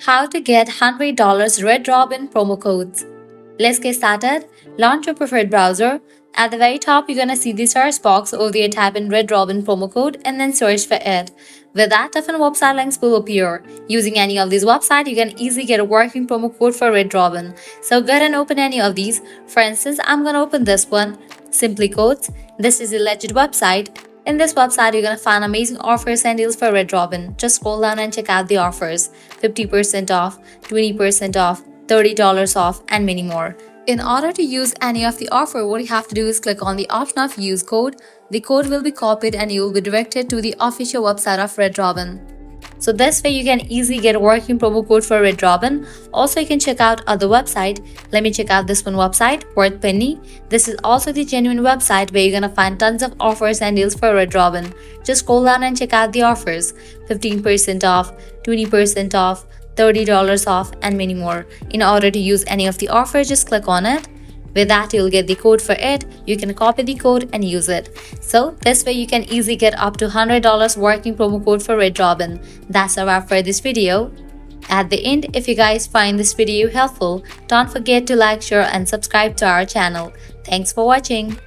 How to get $100 Red Robin promo codes. Let's get started. Launch your preferred browser. At the very top, you're gonna see the search box. Over there, type in Red Robin promo code and then search for it. With that, different website links will appear. Using any of these websites, you can easily get a working promo code for Red Robin. So go ahead and open any of these. For instance, I'm gonna open this one, Simply Codes. This is a legit website. In this website, you're going to find amazing offers and deals for Red Robin. Just scroll down and check out the offers: 50% off, 20% off, $30 off, and many more. In order to use any of the offer, what you have to do is click on the option of Use Code. The code will be copied and you will be directed to the official website of Red Robin. So this way you can easily get a working promo code for Red Robin. Also, you can check out other website. Let me check out this one website, Worth Penny. This is also the genuine website where you're gonna find tons of offers and deals for Red Robin. Just scroll down and check out the offers: 15% off, 20% off, $30 off, and many more. In order to use any of the offers, just click on it. With that, you'll get the code for it. You can copy the code and use it. So this way you can easily get up to $100 working promo code for Red Robin. That's a wrap for this video. At the end, if you guys find this video helpful, don't forget to like, share, and subscribe to our channel. Thanks for watching.